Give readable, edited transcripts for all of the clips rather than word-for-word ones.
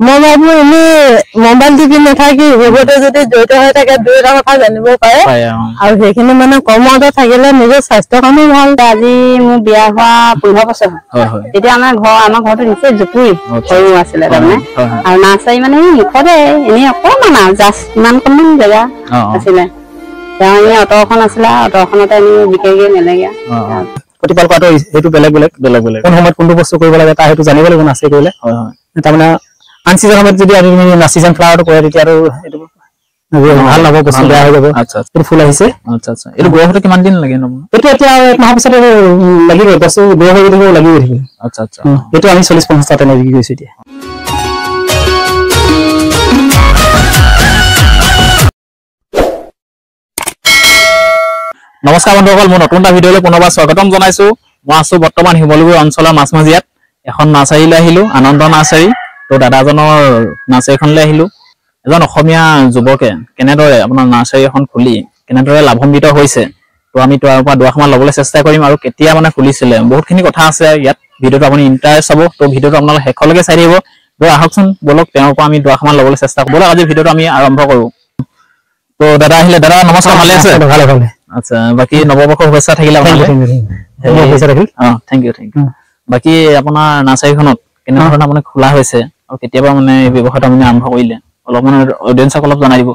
মই ভাবো এনে মোবাইল টিভি নাথাকি সেইবোৰতে যদি জড়িত হৈ থাকে দুই এটা কথা জানিব পাৰে আৰু সেইখিনি মানে কৰ্মৰত থাকিলে নিজৰ স্বাস্থ্যৰ কাৰণে ভাল। আজি মোৰ বিয়া হোৱা 15 বছৰ তেতিয়া আমাৰ ঘৰটো নিচেই জুপুৰি সৰু আছিলে তাৰমানে আৰু নাৰ্চাৰী মানে মুখতে এনেই অকণমান আৰু জাষ্ট ইমানকণমান জেগা আছিলে। তেওঁ এনেই অট'খন আছিলে অট'খনতে আমি বিকেগে মেলেগে প্ৰতিপাল কৰাটো সেইটো বেলেগ বেলেগ কোন সময়ত কোনটো বস্তু কৰিব লাগে তাৰ সেইটো জানিব লাগিব নাৰ্চাৰী কৰিলে। তাৰমানে আন চিজন সময়ত যদি আমি চিজন ফ্লাৱাৰটো কৰে তেতিয়া আৰু এইটো ভাল নহ'ব, বস্তু বেয়া হৈ যাব। এইটো ফুল আহিছে। এইটো গ্ৰ' হওঁতে কিমান দিন লাগে? এইটো এতিয়া 1 মাহৰ পিছতে লাগিব, বস্তু গ্ৰ' হৈ থাকিব লাগিব। এইটো আমি 40-50 তেনে বিক্ৰী কৰিছো এতিয়া। নমস্কাৰ বন্ধুসকল, মোৰ নতুন এটা ভিডিঅ'লৈ পুনৰবাৰ স্বাগতম জনাইছো। মই আছো বৰ্তমান শিমলুগুৰি অঞ্চলৰ মাছমাজিয়াত এখন নাৰ্চাৰীলৈ আহিলো, আনন্দ নাৰ্চাৰী। তো দাদাজনৰ নাৰ্চাৰীখনলৈ আহিলো। এজন অসমীয়া যুৱকে কেনেদৰে আপোনাৰ নাৰ্চাৰী এখন খুলি কেনেদৰে লাভান্বিত হৈছে, তো আমি তাৰ পৰা দুআষাৰমান ল'বলৈ চেষ্টা কৰিম। আৰু কেতিয়া মানে খুলিছিলে বহুতখিনি কথা আছে ইয়াত। ভিডিঅ'টো আপুনি ইণ্টাৰেষ্ট হ'ব, তো ভিডিঅ'টো আপোনালোকে শেষলৈকে চাই থাকিব। তো আহকচোন বলক তেওঁৰ পৰা আমি দুআষাৰমান ল'বলৈ চেষ্টা কৰোঁ। বলক আজি ভিডিঅ'টো আমি আৰম্ভ কৰোঁ। তো দাদা আহিলে। দাদা নমস্কাৰ, ভালে আছে? ভালে। আচ্ছা, বাকী নৱবৰ্ষৰ শুভেচ্ছা থাকিলে আপোনালৈ। Thank you. বাকী আপোনাৰ নাৰ্চাৰীখনত কেনেধৰণে আপুনি খোলা হৈছে আৰু কেতিয়াবা মানে এই ব্যৱসায়টো আপুনি আৰম্ভ কৰিলে অলপ মানে অডিয়েঞ্চক অলপ জনাই দিব।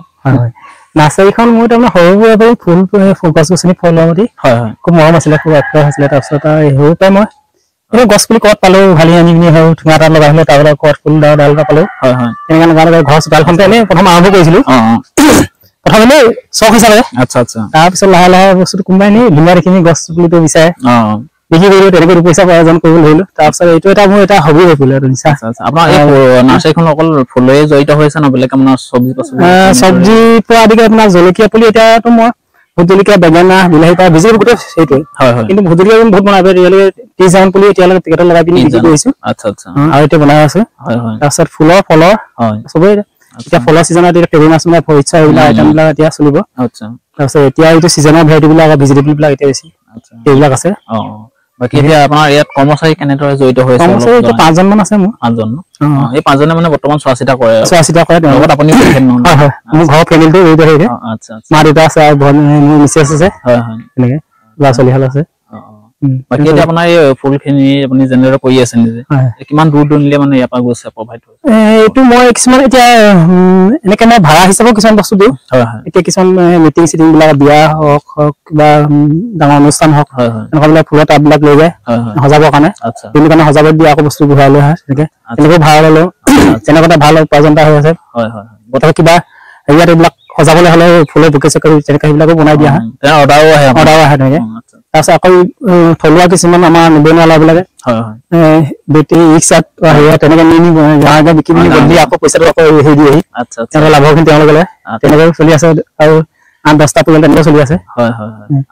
নাৰ্চাৰীখন মোৰ তাৰমানে সৰুৰে পৰাই ফুল গছ-গছনি ফল প্ৰতি খুব মৰম আছিলে, খুব আগ্ৰহ আছিলে। তাৰপিছত সৰুৰ পৰাই মই এই গছ পুলি ক'ত পালো ভালি আনি পিনি ঠুঙা এটা লগাই হ'লে তাৰপৰা ক'ত ফুল ডাল এটা পালো তেনেকৈ লগাই ঘৰ চোতালখনতে এনেই প্ৰথম আৰম্ভ কৰিছিলো। প্ৰথম এনেই চখ হিচাপে। তাৰপিছত লাহে লাহে বস্তুটো কোনোবাই এনেই ধুনীয়া দেখিনি গছ পুলিটো বিচাৰে বিক্ৰী কৰিলো, তেনেকৈ 2 পইচা উপাৰ্জন কৰিব ধৰিলো। তাৰপিছত এইটো এটা মোৰ এটা হবি হৈ পৰিলে। আপোনাৰ নাৰ্চাৰীখন অকল ফুলেৰে জড়িত হৈছে ন, বেলেগ আপোনাৰ চব্জি পৰা আদি কৰি আপোনাৰ জলকীয়া পুলি এতিয়াতো মই ভোট জলকীয়া, বেঙেনা, বিলাহী পৰা বিজি গোটেই সেইটোৱে। কিন্তু ভোট জলকীয়া বহুত বনাই এতিয়ালৈকে 30 পুলি এতিয়ালৈকে পেকেটত লগাই পিনি বিক্ৰী কৰিছো। আৰু এতিয়া বনাই আছো। তাৰপিছত ফুলৰ ফলৰ চবেই এতিয়া ফলৰ চিজনত এতিয়া ফেব্ৰুৱাৰী মাহ ফৰিচা এইবিলাক আইটেম বিলাক এতিয়া চলিব। তাৰপিছত এতিয়া এইটো চিজনৰ ভেৰাইটি বিলাক ভেজিটেবল বিলাক এতিয়া বেছি এইবিলাক আছে। বাকী এতিয়া আপোনাৰ ইয়াত কৰ্মচাৰী কেনেদৰে জড়িত হৈ আছে? কৰ্মচাৰী এতিয়া 5 জন মান আছে মোৰ। 5 জন। এই 5 জনে মানে বৰ্তমান চোৱা চিতা কৰে। লগত আপুনি মোৰ ঘৰৰ ফেমিলিটো জড়িত হৈ থাকে। মা দেউতা আছে আৰু মোৰ মিছেছ আছে। এনেকে ল'ৰা ছোৱালী হাল আছে। বাকী এতিয়া আপোনাৰ এই ফুলখিনি আপুনি যেনেদৰে কৰি আছে নিজে, কিমান দূৰ দূৰণিলে মানে ইয়াৰ পৰা গৈছে প্ৰভাইড হৈছে? এইটো মই কিছুমান এতিয়া এনেকে মই ভাড়া হিচাপেও কিছুমান বস্তু দিওঁ। এতিয়া কিছুমান মিটিং চিটিং বিলাক, বিয়া হওক কিবা ডাঙৰ অনুষ্ঠান হওক, এনেকুৱা বিলাক ফুলৰ টাববিলাক লৈ যায় সজাবৰ কাৰণে। সেইটো কাৰণে সজাব দিয়ে, আকৌ বস্তু ঘূৰাই লৈ আহে। তেনেকৈ ভাড়া ললো। তেনেকুৱা ভাল উপাৰ্জন এটা হৈ আছে। বৰ্তমান কিবা হেৰিয়াত এইবিলাক সজাবলৈ হ'লে ফুলৰ বুকে চকে তেনেকুৱা সেইবিলাকো বনাই দিয়া হয়। অৰ্ডাৰো আহে তেনেকে। তাৰপিছত আকৌ থলুৱা কিছুমান আমাৰ নিবনুৱা ল'ৰাবিলাকে বেটেৰী ৰিক্সাত তেনেকে নি গাঁৱে বিকি পিনি বদলি আকৌ পইচাটো আকৌ হেৰি দি আহি তেওঁলোকৰ লাভৰখিনি তেওঁলোকে লয়। তেনেকৈ চলি আছে আৰু 8-10টা পৰিয়াল তেনেকৈ চলি আছে।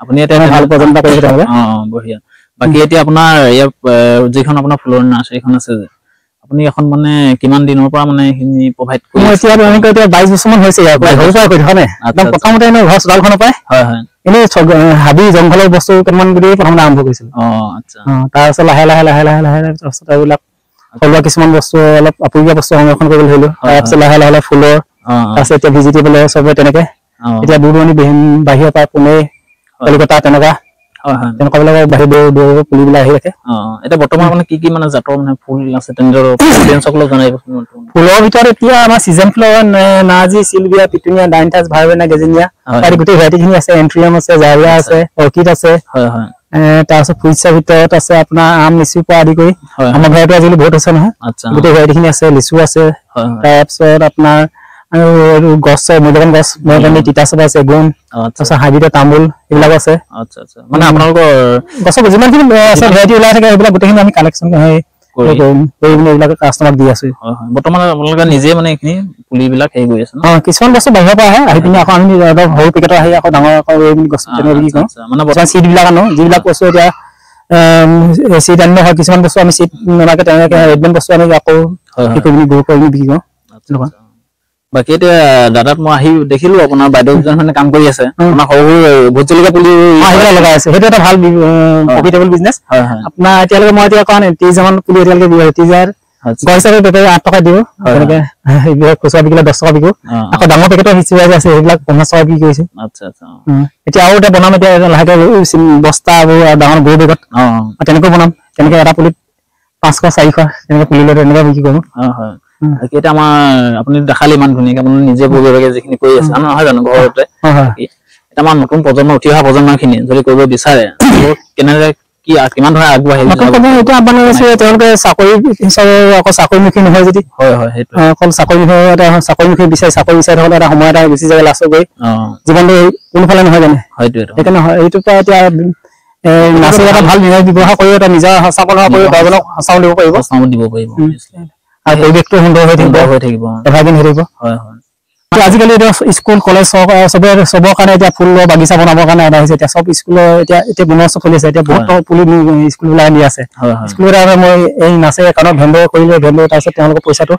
আপুনি এতিয়া ভাল উপাৰ্জন এটা কৰিছে তেওঁলোকে। বঢ়িয়া। বাকী এতিয়া আপোনাৰ ইয়াৰ যিখন আপোনাৰ ফুলৰ নাৰ্চাৰীখন আছে যে, আপুনি এখন মানে কিমান দিনৰ পৰা মানে এইখিনি প্ৰভাইড কৰি? মই এতিয়া 22 বছৰমান হৈছে ইয়াৰ পৰা সৰুৰ পৰা কৰি থকা নাই। একদম প্ৰথমতে এনেই ঘৰ চোতালখনৰ পৰাই এনেই হাবি জংঘলৰ বস্তু কেইটামান বুলি প্ৰথমতে আৰম্ভ কৰিছিলো। তাৰপিছত লাহে লাহে তাৰপিছত এইবিলাক থলুৱা কিছুমান বস্তু অলপ আপুৰুগীয়া বস্তু সংৰক্ষণ কৰিবলৈ ধৰিলো। তাৰপিছত লাহে লাহে ফুলৰ, তাৰপিছত এতিয়া ভেজিটেবল চবে তেনেকে এতিয়া দূৰ দূৰণি বাহিৰৰ পৰা পুনে, কলিকতা তেনেকুৱা বিলাকৰ বাহিৰ পুলিবিলাক আহি থাকে। এতিয়া বৰ্তমান মানে কি মানে জাতৰ মানে ফুল আছে তেনেদৰে জনাই? ফুলৰ ভিতৰত এতিয়া আমাৰ চিজন ফুলৰ নাৰ্জি, চিলভিয়া, পিটুনিয়া, ডাইনথাছ, ভাৰবেনা, গেজিনিয়া গোটেই ভেৰাইটি খিনি আছে। এন্থ্ৰিয়াম আছে, জাৰিয়া আছে, অৰ্কিড আছে। তাৰপিছত ফ্ৰুইটছৰ ভিতৰত আছে আপোনাৰ আম, লিচুৰ পৰা আদি কৰি আমাৰ ভেৰাইটি আজিকালি বহুত আছে নহয়। গোটেই ভেৰাইটি খিনি আছে। লিচু আছে। তাৰপিছত আপোনাৰ আৰু গছ মূল্যৱান গছ তিতাচপা, চেগুন, তাৰপিছত হাইব্ৰিডৰ তামোল এইবিলাক আছে। মানে আপোনালোকৰ গছৰ যিমানখিনি আছে ভেৰাইটি ওলাই থাকে সেইবিলাক গোটেইখিনি আমি কালেকশ্যন এইবিলাক কাষ্টমাৰক দি আছো। বৰ্তমান আপোনালোকে নিজে মানে এইখিনি পুলিবিলাক হেৰি কৰি আছে? কিছুমান বস্তু বাহিৰৰ পৰা আহে, আহি পিনি আকৌ আমি সৰু পেকেটত আহি আকৌ ডাঙৰ গছ তেনেকৈ বিক্ৰী কৰোঁ। মানে বৰ্তমান চিড বিলাক আনো, যিবিলাক বস্তু এতিয়া চিড আনিলে হয়। কিছুমান বস্তু আমি চিড নালাগে তেনেকৈ ৰেডমেড বস্তু আনি আকৌ গুৰুত্ব বিক্ৰী কৰোঁ। বাকী এতিয়া দাদাত মই আহি দেখিলো আপোনাৰ বাইদেউজন মানে কাম কৰি আছে। আপোনাৰ সৰু ভোট জলকীয়া পুলি লগাই আছে। সেইটো এটা ভাল প্ৰফিটেবল বিজনেছ। আপোনাৰ এতিয়ালৈকে মই এতিয়া 30 মান পুলি এতিয়ালৈকে 30,000 গড় হিচাপে বেপাৰী 8 টকা দিও তেনেকে এইবিলাক খুচুৰা বিকিলে 10 টকা বিকো আকৌ ডাঙৰ পেকেটৰ হিচাপে আছে সেইবিলাক 50 টকা বিক্ৰী কৰিছে আচ্ছা আচ্ছা এতিয়া আৰু এটা বনাম এতিয়া লাহেকে বস্তা আৰু ডাঙৰ গৰু বেগত তেনেকৈ বনাম তেনেকে এটা পুলিত 500 400 তেনেকে পুলি লৈ তেনেকে বিক্ৰী কৰোঁ হয় এটা আমাৰ আপুনি দেখালে ইমান ধুনীয়াকে আপুনি নিজে বগীবাগে যিখিনি কৰি আছে নহয় জানো ঘৰতে এটা আমাৰ নতুন প্ৰজন্ম উঠি অহা প্ৰজন্মখিনি যদি কৰিব বিচাৰে কেনেদৰে কি কিমান ধৰা আগবাঢ়ি এইটো আহ্বান আছে তেওঁলোকে চাকৰি হিচাপে আকৌ চাকৰিমুখী নহয় যদি হয় সেইটো অকল চাকৰিমুখী বিচাৰি থলে এটা সময় এটা গুচি যায় লাষ্টত গৈ জীৱনটো কোনোফালে নহয় জানে সেইকাৰণে এইটো পৰা এতিয়া নাচে এটা ভাল ব্যৱহাৰ কৰি এটা নিজৰ সঁচাপনা কৰি দহজনক সঁচাও দিব পাৰিব আৰু পৰিৱেশটো সুন্দৰ হৈ থাকিব এভাৰগ্ৰীণ হৈ থাকিব আজিকালি এতিয়া স্কুল কলেজ চবৰ কাৰণে এতিয়া ফুলৰ বাগিচা বনাবৰ কাৰণে এটা হৈছে এতিয়া চব স্কুলৰ এতিয়া বনোৱা চব চলি আছে এতিয়া বহুত পুলি স্কুলবিলাক দি আছে স্কুলত মই এই নাচে একাউণ্টত ভেণ্ডৰ কৰিলে ভেণ্ডৰ তাৰপিছত তেওঁলোকৰ পইচাটো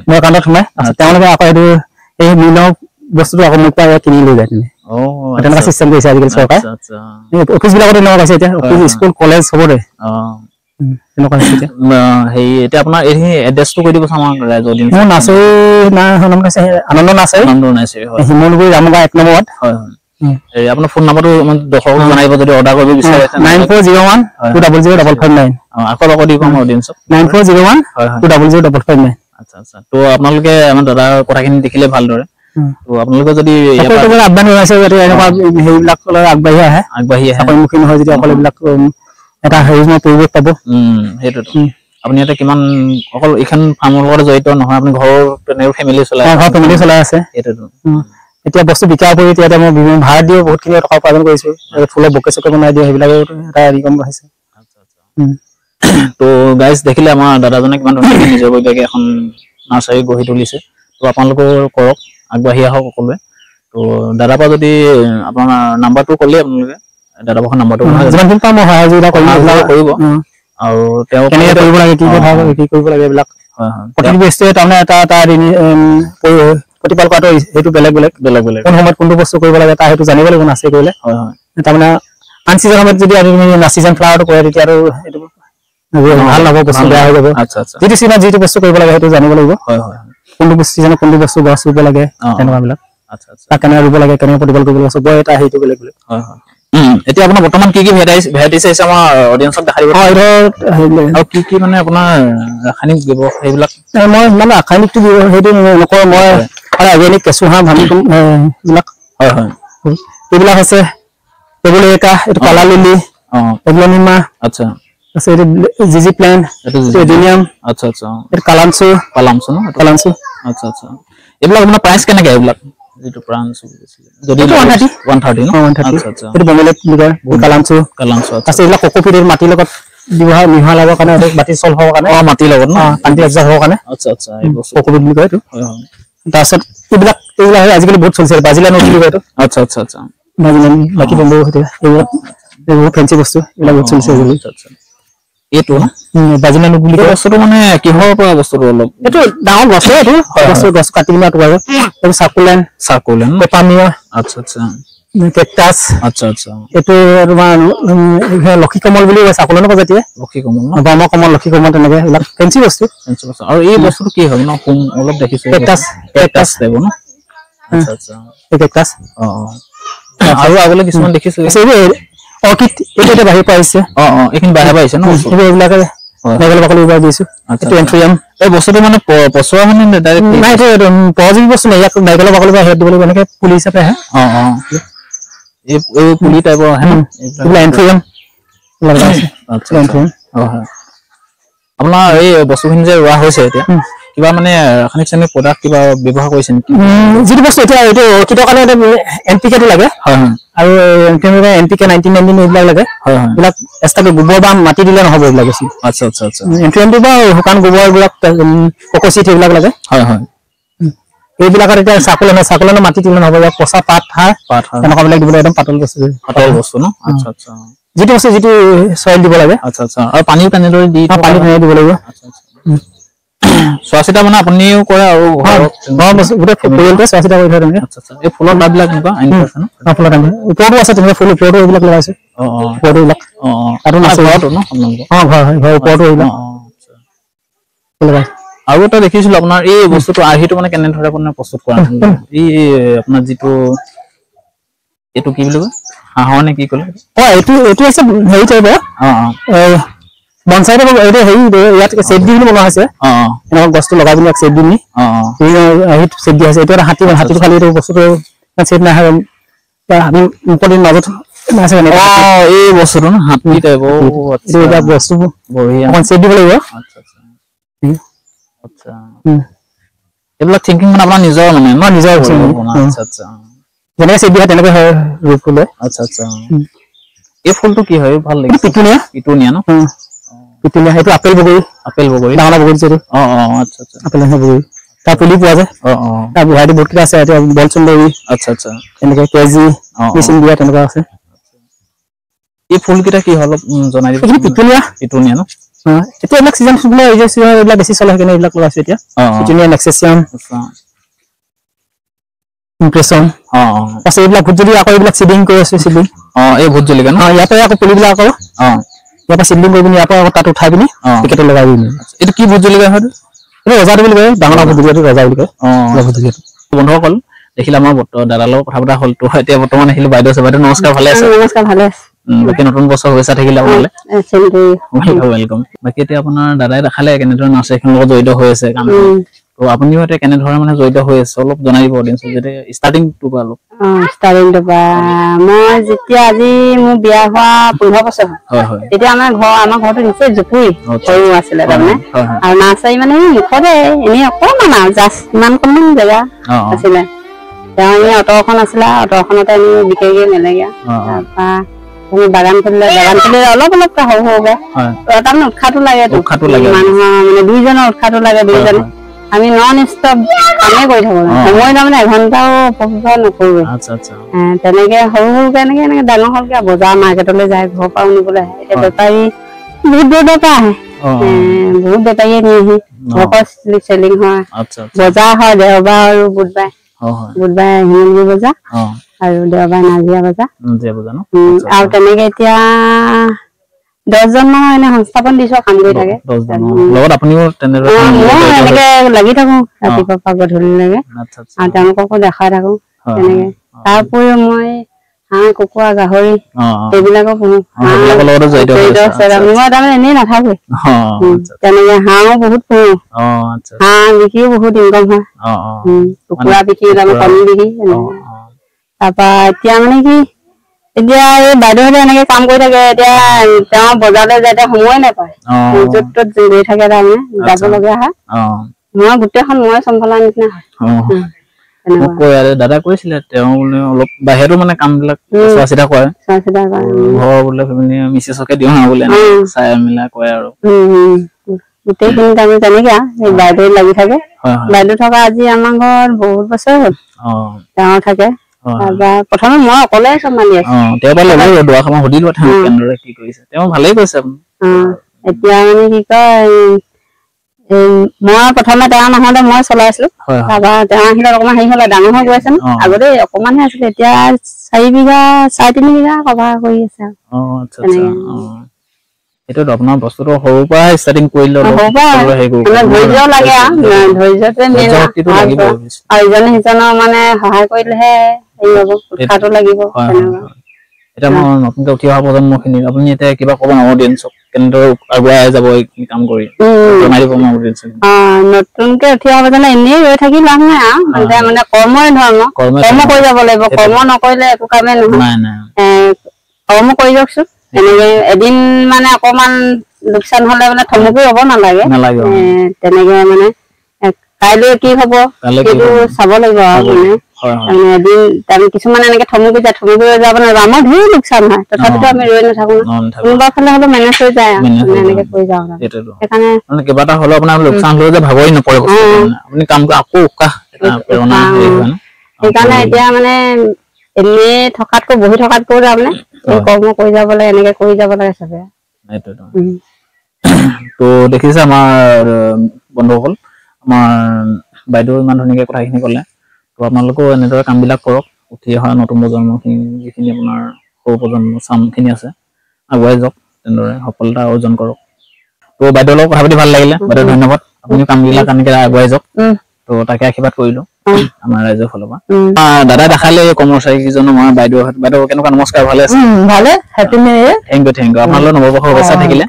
মোৰ একাউণ্টত সোমাই তেওঁলোকে আকৌ এইটো এই মূল্যৰ বস্তুটো আকৌ মোক পৰা কিনি লৈ যায় তেনেকুৱা চিষ্টেম কৰিছে আজিকালি চৰকাৰে অফিচ বিলাকতো এনেকুৱা পাইছে এতিয়া অফিচ স্কুল কলেজ চবতে তেনেকুৱা হৈছে এতিয়া আপোনাৰ এই এড্ৰেছটো কৈ দিবচোন আমাৰ ৰাইজৰ মোৰ নাৰ্চাৰী নাম কৈছে আনন্দ নাৰ্চাৰী শিমলুগুৰি ৰামগা 1 নম্বৰত আপোনাৰ ফোন নম্বৰটো দৰ্শকক জনাব যদি অৰ্ডাৰ কৰিব বিচাৰে 9401200559 আকৌ লগত দিব আমাৰ অডিয়েন্সক 9401200559 আচ্ছা আচ্ছা তো আপোনালোকে আমাৰ দাদাৰ কথাখিনি দেখিলে ভালদৰে তো আপোনালোকে যদি আহ্বান জনাইছে যাতে এনেকুৱা সেইবিলাক আগবাঢ়ি আহে চাকৰিমুখী নহয় যদি অকল এইবিলাক এটা হেৰিময় পৰিৱেশ পাব সেইটো আপুনি এটা কিমান অকল এইখন ফাৰ্মৰ লগত জড়িত নহয় আপুনি ঘৰৰ ফেমিলি চলাই আছে সেইটোতো এতিয়া বস্তু বিকাৰ কৰি এতিয়া মই বিভিন্ন ভাড়া দিও বহুতখিনি টকা উপাৰ্জন কৰিছো ফুলৰ বকে চকে বনাই দিও সেইবিলাকো এটা ইনকম আহিছে তো গাইজ দেখিলে আমাৰ দাদাজনে কিমান ধুনীয়াকৈ নিজৰ পৰিৱেশে এখন নাৰ্চাৰী গঢ়ি তুলিছে তো আপোনালোকেও কৰক আগবাঢ়ি আহক সকলোৱে তো দাদাৰ পৰা যদি আপোনাৰ নাম্বাৰটো ক'লে আপোনালোকে দাদা ভাষা নাম্বাৰটো যিমানখিনি পাম মই সহযোগিতা কৰিব আৰু তেওঁ কেনেকৈ কৰিব লাগে কি কথা কি কৰিব লাগে এইবিলাক প্ৰতিটো বস্তুৱে তাৰমানে এটা প্ৰতিপাল কৰাটো সেইটো বেলেগ কোন সময়ত কোনটো বস্তু কৰিব লাগে তাৰ সেইটো জানিব লাগিব নাচি কৰিলে তাৰমানে আন চিজন সময়ত যদি আমি চিজন ফ্লাৱাৰটো কৰে তেতিয়া আৰু সেইটো ভাল নহ'ব বস্তু বেয়া হৈ যাব যিটো চিজনত যিটো বস্তু কৰিব লাগে সেইটো জানিব লাগিব কোনটো চিজনত কোনটো বস্তু গছ ৰুব লাগে তেনেকুৱাবিলাক তাক কেনেকৈ ৰুব লাগে কেনেকৈ প্ৰতিপাল কৰিব লাগে চবৰে এটা সেইটো বেলেগ এতিয়া আপোনাৰ বৰ্তমান কি ভেৰাইটিছ আছে আমাৰ অডিয়েন্সক দেখাই দিব আৰু কি মানে আপোনাৰ ৰাসায়নিক ব্যৱহাৰ সেইবিলাক মই মানে ৰাসায়নিকটো সেইটো নকৰোঁ মই অৰ্গেনিক কেঁচুহাঁহ ভামিবিলাক এইবিলাক আছে টেবুল একা এইটো কালা লিলি এগ্লনিমা আচ্ছা আছে এইটো জিজি প্লেন এইটো এডিনিয়াম আচ্ছা আচ্ছা এইটো কালামচু ন আচ্ছা আচ্ছা এইবিলাক আপোনাৰ প্ৰাইচ কেনেকৈ এইবিলাক যেটো প্ৰাঞ্চ যদি 130 ন আচ্ছা আচ্ছা এটো বমেলেট লিগাৰ কালামচু আছে এইবিলাক কোকোপিটেৰ মাটি লগত ব্যৱহাৰ মিহা লাগাৰ কাৰণে মাটি সল হোৱাৰ কাৰণে মাটি লগত ন পানী এক্সাক্ট হোৱাৰ কাৰণে আচ্ছা আচ্ছা এই বস্তু কোকোপিট বুলি কয় এটো তাৰছত এইবিলাক আজিকালি বহুত চলিছে বাজিলানো বুলি কয় এটো আচ্ছা আচ্ছা আচ্ছা বাজিলান বাকি বম্বো হতে এইবোৰ ফেন্সি বস্তু এইবিলাক বহুত চলিছে আচ্ছা এটো বাজিলানো বুলি কয় বস্তুটো মানে কিহৰ পৰা বস্তুটো অলপ এটো ডাঙৰ গছ এটো গছ কাটি না তোমাৰ এটো সাকুলেন পেপামিয়া আচ্ছা আচ্ছা কেকটাস আচ্ছা আচ্ছা এটো তোমাৰ লক্ষী কমল বুলি কয় সাকুলেনৰ প্ৰজাতিয়ে লক্ষী কমল ন বাম কমল লক্ষী কমল তেনেকে এইবিলাক ফেন্সি বস্তু আৰু এই বস্তুটো কি হয় ন কোন অলপ দেখিছে কেকটাস দেব ন আচ্ছা আচ্ছা কেকটাস আৰু আগলৈ কিছুমান দেখিছো অৰ্কিড এটা বাহিৰ পাইছে এইখিনি বাহিৰ পাইছে ন এইবিলাকে নেগেল বাকলি উবাই দিছো এটো এন্ট্ৰিয়াম এই বস্তুটো মানে পচোৱা মানে ডাইৰেক্ট নাই এটো পজিটিভ বস্তু নাই ইয়াক নেগেল বাকলি বা হেড দিবলৈ এনেকে পুলি হিচাপে আহে এই পুলি টাইপৰ আহে এইবিলাক এন্ট্ৰিয়াম লগাইছে আচ্ছা এন্ট্ৰিয়াম আপোনাৰ এই বস্তুখিনি যে ৰোৱা হৈছে এতিয়া কিবা মানে ৰাসায়নিক শ্ৰেণীৰ প্ৰডাক্ট কিবা ব্যৱহাৰ কৰিছে নেকি যিটো বস্তু এতিয়া এইটো কিটৰ কাৰণে এনপিকেটো লাগে আৰু এনপিকে 1919 এইবিলাক লাগে এইবিলাক এক্সট্ৰাকে গোবৰ বা মাটি দিলে নহ'ব এইবিলাক বেছি আচ্ছা আচ্ছা আচ্ছা এনপিকে বা শুকান গোবৰ এইবিলাক ককচিট এইবিলাক লাগে এইবিলাকত এতিয়া চাকুলেনৰ মাটি দিলে নহ'ব ইয়াত পচা পাত তেনেকুৱাবিলাক দিবলৈ একদম পাতল বস্তু ন আচ্ছা আচ্ছা যিটো বস্তু যিটো চইল দিব লাগে আচ্ছা আচ্ছা আৰু পানীও তেনেদৰে দি পানী দিব লাগিব আচ্ছা আচ্ছা চোৱা চিতা মানে আপুনিও কৰে আৰু গোটেই পৰিয়ালটোৱে চোৱা চিতা কৰি থয় তেনেকে আচ্ছা আচ্ছা এই ফুলৰ টাববিলাক এনেকুৱা আছে ন ফুলৰ টাব ওপৰতো আছে তেনেকে ফুল ওপৰতো এইবিলাক লগাইছে ওপৰতো এইবিলাক আৰু ঘৰতো ন ঘৰ ওপৰতো এইবিলাক আৰু এটা দেখিছিলো আপোনাৰ এই বস্তুটো আৰ্হিটো মানে কেনেদৰে আপোনাৰ প্ৰস্তুত কৰা এই আপোনাৰ যিটো এইটো কি বুলি কয় হাঁহৰ নে কি ক'লে এইটো আছে হেৰি টাইপৰ বনসাই টাইপৰ এইটো হেৰি ইয়াত চেট দি বনোৱা হৈছে এনেকুৱা গছটো লগাই পিনি চেট দি নি চেট দিয়া আছে এইটো এটা হাতীটো খালি এইটো বস্তুটো চেট নাহে আমি মুকলিৰ মাজত এই বস্তুটো ন হাতী টাইপৰ বস্তু অকণ চেট দিব লাগিব আচ্ছা এইবিলাক থিংকিং মানে আপোনাৰ নিজৰ মানে ন নিজৰ যেনেকে চেট দিয়া তেনেকৈ হয় ৰূপ ফুলে আচ্ছা এই ফুলটো কি হয় ভাল লাগে পিটুনিয়া ন পিটুনিয়া সেইটো আপেল বগৰী ডাঙৰ বগৰী যিটো আচ্ছা আপেল বগৰী তাৰ পুলি পোৱা যায় তাৰ ভেৰাইটি বহুত কেইটা আছে এতিয়া বল সুন্দৰী আচ্ছা এনেকৈ কেজি মেচিন দিয়া তেনেকুৱা আছে এই ফুলকেইটা কি হয় অলপ জনাই দিব পিটুনিয়া ন এতিয়া এইবিলাক চিজন ফুলে এইবিলাক বেছি চলে সেইকাৰণে এইবিলাক লগাইছো এতিয়া পিটুনিয়া নেক্সেচিয়াম ইমপ্ৰেছন আছে এইবিলাক ভোট জলকীয়া আকৌ এইবিলাক চিডিং কৰি আছো চিডিং এই ভোট জলকীয়া ন ইয়াৰ পৰা আকৌ পুলিবিলাক আকৌ ইয়াৰ পৰা চিডিং কৰি পিনি ইয়াৰ পৰা আকৌ তাত উঠাই পিনি পেকেটত লগাই দিম এইটো কি ভোট জলকীয়া হয় এইটো ৰজাটো বুলি কয় ডাঙৰ ভোট জলকীয়াটো ৰজা বুলি কয় ভোট জলকীয়াটো বন্ধুসকল দেখিলে আমাৰ দাদাৰ লগত কথা পতা হ'ল তো এতিয়া বৰ্তমান আহিলো বাইদেউ নমস্কাৰ ভালে আছে বাকী নতুন বছৰ শুভেচ্ছা থাকিলে আপোনালে ৱেলকাম বাকী এতিয়া আপোনাৰ দাদাই দেখালে কেনেদৰে নাৰ্চাৰীখনৰ লগত জড়িত হৈ আছে কাম তো আপুনিও এতিয়া কেনেদৰে মানে জড়িত হৈ আছে অলপ জনাই দিব অডিয়েন্স যাতে ষ্টাৰ্টিংটো পৰা অলপ ষ্টাৰ্টিংটো পৰা মই যেতিয়া আজি মোৰ বিয়া হোৱা 15 বছৰ হয় তেতিয়া আমাৰ ঘৰটো নিচেই জুপুৰি সৰু আছিলে তাৰমানে আৰু নাৰ্চাৰী মানে মুখতে এনেই অকণমান আৰু জাষ্ট ইমান কমন জেগা আছিলে তেওঁ অট'খন আছিলে অট'খনতে আমি বিকেগে মেলেগে তাৰপৰা বাগান খুলিলে অলপ সৰু সৰুকে তাৰমানে উৎসাহটো লাগে মানুহৰ মানে দুইজনৰ উৎসাহটো লাগে দুইজনে আমি নন ষ্টপ কামেই কৰি থাকো সময় তাৰমানে এঘণ্টাও অপব্যয় নকৰো তেনেকে সৰু সৰুকে এনেকে ডাঙৰ হলকে বজাৰ মাৰ্কেটলৈ যায় ঘৰৰ পৰা নিবলৈ আহে এতিয়া বেপাৰী বহুত দূৰৰ পৰা আহে বহুত বেপাৰীয়ে নিয়েহি ঘৰৰ চেলিং হয় বজাৰ হয় দেওবাৰ আৰু বুধবাৰে শিমলুগুৰি বজাৰ আৰু দেওবাৰ নাজিৰা বজাৰ আৰু তেনেকে এতিয়া 10 জন মানুহ এনে সংস্থাপন দিছো কাম কৰি থাকে এনেকে লাগি থাকো ৰাতিপুৱাৰ পৰা গধূলিলৈকে আৰু তেওঁলোককো দেখাই থাকো তেনেকে তাৰ উপৰিও মই হাঁহ কুকুৰা গাহৰি এইবিলাকো পুহো মই তাৰমানে এনেই নাথাকোৱে তেনেকে হাঁহো বহুত পুহো হাঁহ বিকিও বহুত ইনকম হয় কুকুৰা বিকি তাৰমানে কণী বিকি তাৰপৰা এতিয়া মানে কি এতিয়া এই বাইদেউহঁতে এনেকে কাম কৰি থাকে এতিয়া তেওঁ বজাৰলৈ যায় এতিয়া সময় নাপায় য'ত ত'ত গৈ থাকে তাৰমানে যাব লগীয়া হয় মই গোটেইখন মই চম্ভালাৰ নিচিনা হয় দাদা কৈছিলে তেওঁ বোলে অলপ বাহিৰতো মানে কাম বিলাক চোৱা চিতা কৰে ঘৰ বোলে মিছেছকে দিওঁ বোলে চাই মিলা কয় আৰু গোটেইখিনি তাৰমানে তেনেকে বাইদেউ লাগি থাকে বাইদেউ থকা আজি আমাৰ ঘৰত বহুত বছৰ হ'ল তেওঁ থাকে প্ৰথমে মই অকলে চম্ভালি আছো এতিয়া মানে কি কয় মই প্ৰথমে তেওঁ নহলে মই চলাইছিলো তাৰপৰা তেওঁ আহিলে অকমান হেৰি হলে ডাঙৰ হৈ গৈ আছে আগতে অকমানহে আছিলে এতিয়া 4 বিঘা 3.5 বিঘা কভাৰ কৰি আছে এইটো আপোনাৰ বস্তুটো সৰুৰ পৰা ষ্টাৰ্টিং কৰিলে ধৈৰ্য লাগে ধৈৰ্যটোৱে মেইন আৰু ইজনে সিজনৰ মানে সহায় কৰিলেহে হেৰি হব উৎসাহটো লাগিব এতিয়া মই নতুনকে উঠি অহা প্ৰজন্মখিনি আপুনি এতিয়া কিবা ক'ব ন অডিয়েন্সক কেনেদৰে আগুৱাই যাব এই কাম কৰি জনাই দিব মই অডিয়েন্সক নতুনকে উঠি অহা প্ৰজন্ম এনেই ৰৈ থাকি লাভ নাই আৰু মানে কৰ্মই ধৰ্ম কৰ্ম কৰি যাব লাগিব কৰ্ম নকৰিলে একো কামেই নহয় কৰ্ম কৰি যাওকচোন এনেকে এদিন মানে অকমান লোকচান হলে মানে থমকি হব নালাগে তেনেকে মানে কাইলৈ কি হব সেইটো চাব লাগিব আৰু মানে এদিন তাৰমানে কিছুমানে এনেকে থমকি যাব নালাগে আমাৰ ধেৰ লোকচান হয় তথাপিতো আমি ৰৈ নাথাকো কোনোবা ফালে হলেও মেনেজ হৈ যায় এনেকে কৰি যাওঁ সেইকাৰণে কিবা এটা হলেও আপোনাৰ লোকচান হলেও যে ভাগৰি নপৰে আপুনি কাম আকৌ উৎসাহ সেইকাৰণে এতিয়া মানে এনেই থকাতকৈ বহি থকাতকৈ তাৰমানে কৰ্ম কৰি যাব লাগে এনেকে কৰি যাব লাগে চবে তো দেখিছে আমাৰ বন্ধুসকল আমাৰ বাইদেউ ইমান ধুনীয়াকৈ কথাখিনি ক'লে তো আপোনালোকেও এনেদৰে কামবিলাক কৰক উঠি অহা নতুন প্ৰজন্মখিনি যিখিনি আপোনাৰ সৰু প্ৰজন্ম চামখিনি আছে আগুৱাই যাওক তেনেদৰে সফলতা অৰ্জন কৰক তো বাইদেউৰ লগত কথা পাতি ভাল লাগিলে বাইদেউ ধন্যবাদ আপুনি কামবিলাক এনেকে আগুৱাই যাওক তো তাকে আশীৰ্বাদ কৰিলো আমাৰ ৰাইজৰ ফালৰ পৰা দাদা দেখালে কৰ্মচাৰী কেইজন মই বাইদেউ কেনেকুৱা নমস্কাৰ ভালে আছে ভালে happy new year thank you আপোনালোকৰ নৱবৰ্ষৰ শুভেচ্ছা থাকিলে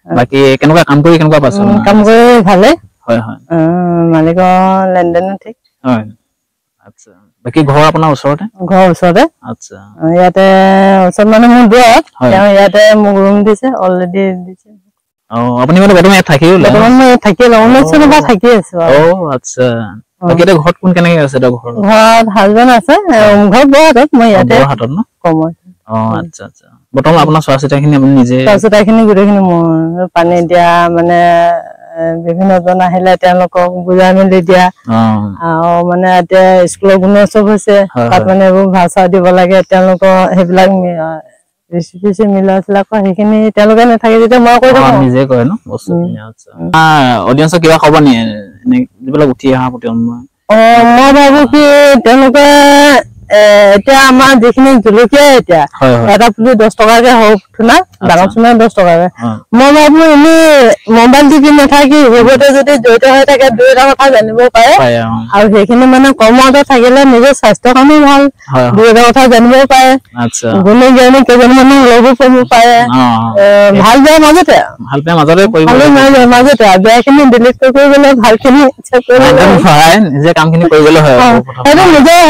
বাকি কেনেকুৱা কাম কৰি কেনেকুৱা পাইছে কাম কৰি ভালে হয় হয় মালিকৰ লেনদেন ঠিক হয় আচ্ছা বাকি ঘৰ আপোনাৰ ওচৰতে আচ্ছা ইয়াতে ওচৰত মানে মোৰ দূৰত তেওঁ ইয়াতে মোক ৰুম দিছে অলৰেডি দিছে আপুনি মানে বৰ্তমান ইয়াত থাকিও বৰ্তমান মই থাকি লওঁ 19 চনৰ পৰা থাকি আছো আচ্ছা বাকি এটা ঘৰত কোন কেনেকে আছে এটা ঘৰত হাজবেণ্ড আছে ঘৰ বহাতত মই ইয়াতে হাতত ন কমত আচ্ছা আচ্ছা বৰ্তমান আপোনাৰ চোৱাচিতাখিনি আপুনি নিজে চোৱাচিতাখিনি গোটেইখিনি মোৰ পানী দিয়া মানে বিভিন্ন জন আহিলে তেওঁলোকক বুজাই মেলি দিয়া আৰু মানে এতিয়া স্কুলৰ গুণোৎসৱ হৈছে তাত মানে এইবোৰ ভাষা দিব লাগে তেওঁলোকৰ সেইবিলাক ৰেচিপি মিলা চিলা কৰা সেইখিনি তেওঁলোকে নাথাকে যেতিয়া মই কৈ দিওঁ নিজে কৰে ন বস্তুখিনি আচ্ছা অডিয়েন্সক কিবা ক'ব নি যিবিলাক উঠি অহা প্ৰজন্ম মই ভাবো কি তেওঁলোকে এতিয়া আমাৰ যিখিনি জলকীয়া এতিয়া এটা পুলি 10 টকাকে হওক থুনা ডাঙৰ চুনা 10 টকাকে মই ভাবো এনেই মোবাইল টিপি নাথাকি সেইবোৰতে যদি জড়িত হৈ থাকে দুই এটা কথা জানিব পাৰে আৰু সেইখিনি মানে কৰ্মতে থাকিলে নিজৰ স্বাস্থ্যৰ কাৰণে ভাল দুই এটা কথা জানিব পাৰে গুণী জ্ঞানী কেইজনমানে লগো কৰিব পাৰে ভাল বেয়া মাজতে বেয়াখিনি ডিলিট কৰি গ'লে ভালখিনি নিজে কামখিনি কৰিবলৈ হয় সেইটো নিজৰ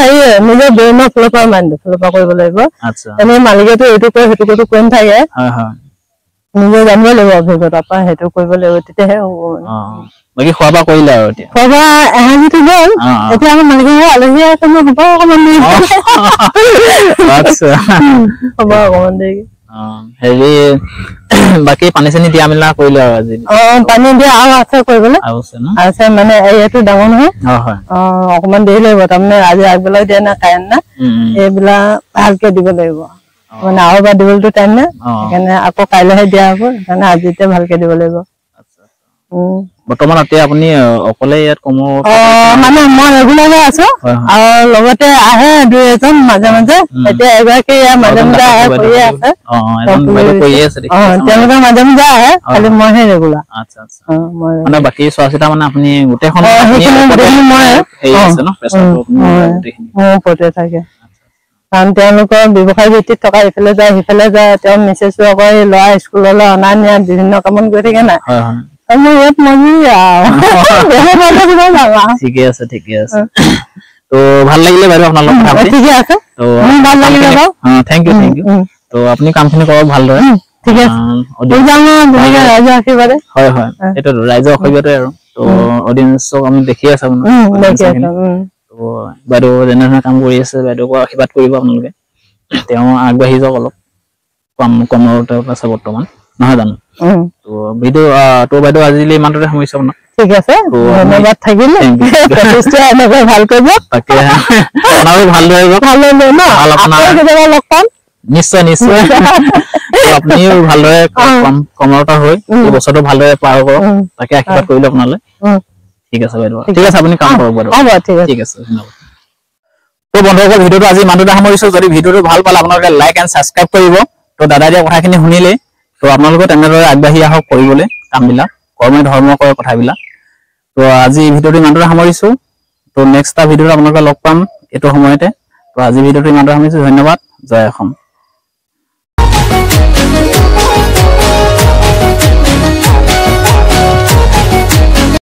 নিজৰ ব্ৰেইনৰ ফালৰ পৰা মাইণ্ডৰ ফালৰ পৰা কৰিব লাগিব এনেই মালিকেতো এইটো কয় সেইটো কৰি কৈ নাথাকে নিজে জানিব লাগিব অভিজ্ঞতাৰ পৰা সেইটো কৰিব লাগিব তেতিয়াহে হ'ব বাকী খোৱা বোৱা কৰিলে আৰু এতিয়া খোৱা বোৱা এসাঁজটো গ'ল এতিয়া আমাৰ মালিকে আলহী আছে মই হ'ব অকণমান দেৰি হ'ব অকণমান দেৰি হেৰি বাকি পানী চানী দিয়া মেলা কৰিলে আৰু আজি পানী দিয়া আৰু আছে কৰিবলৈ আছে মানে এইটো ডাঙৰ নহয় অকণমান দেৰি লাগিব তাৰমানে আজি আগবেলাও দিয়া নাই কাৰেণ্ট নাই এইবিলাক ভালকে দিব লাগিব মানে আৰু এবাৰ দিবলৈতো টাইম নাই সেইকাৰণে আকৌ কাইলৈহে দিয়া হ'ব সেইকাৰণে আজিতে ভালকে দিব লাগিব বৰ্তমান এতিয়া আপুনি অকলে ইয়াত মানে মই ৰেগুলাৰকে আছো আৰু লগতে আহে দুই এজন মাজে মাজে এতিয়া এগৰাকী মাজে মাজে আহে কৰিয়ে আছে তেওঁলোকে মাজে মাজে আহে খালি মইহে ৰেগুলাৰ মানে বাকী চোৱা চিতা মানে আপুনি গোটেইখন মোৰ ওপৰতে থাকে কাৰণ তেওঁলোকৰ ব্যৱসায় ভিত্তিত থকা ইফালে যায় সিফালে যায় তেওঁ মেছেজো আকৌ ল'ৰা স্কুললৈ অনা নিয়া বিভিন্ন কামত গৈ থাকে নাই ঠিকে আছে তো ভাল লাগিলে বাইদেউ আপোনাৰ লগত কথা পাতি ঠিকে আছে ভাল লাগিলে বাৰু থেংক ইউ তো আপুনি কামখিনি কৰক ভালদৰে ঠিক আছে ৰাইজৰ আশীৰ্বাদে হয় হয় এইটো ৰাইজৰ আশীৰ্বাদে আৰু তো অডিয়েন্সক আমি দেখি আছো তো বাইদেউ যেনেধৰণে কাম কৰি আছে বাইদেউক আশীৰ্বাদ কৰিব আপোনালোকে তেওঁ আগবাঢ়ি যাওক অলপ কমৰতে আছে বৰ্তমান নহয় জানো তো ভিডিঅ' তো বাইদেউ আজিলৈ ইমানতে সামৰিছো আপোনাক ঠিক আছে ধন্যবাদ থাকিল এনেকৈ ভাল কৰিব তাকে আপোনাৰো ভালদৰে লগ পাম নিশ্চয় আপুনিও ভালদৰে কমৰতা হৈ এই বছৰটো ভালদৰে পাৰ কৰক তাকে আশীৰ্বাদ কৰিলো আপোনালৈ ঠিক আছে বাইদেউ ঠিক আছে আপুনি কাম কৰক বাইদেউ ঠিক আছে ধন্যবাদ তো বন্ধুসকল ভিডিঅ'টো আজি ইমানতে সামৰিছো যদি ভিডিঅ'টো ভাল পালে আপোনালোকে লাইক এণ্ড ছাবস্ক্ৰাইব কৰিব তো দাদা দিয়া কথাখিনি শুনিলে তো আপোনালোকে তেনেদৰে আগবাঢ়ি আহক কৰিবলৈ কামবিলাক কৰ্মই ধৰ্ম কৰে কথাবিলাক তো আজি ভিডিঅ'টো ইমানতে সামৰিছো তো নেক্সট এটা ভিডিঅ'ত আপোনালোকে লগ পাম এইটো সময়তে তো আজি ভিডিঅ'টো ইমানতে সামৰিছো ধন্যবাদ জয় অসম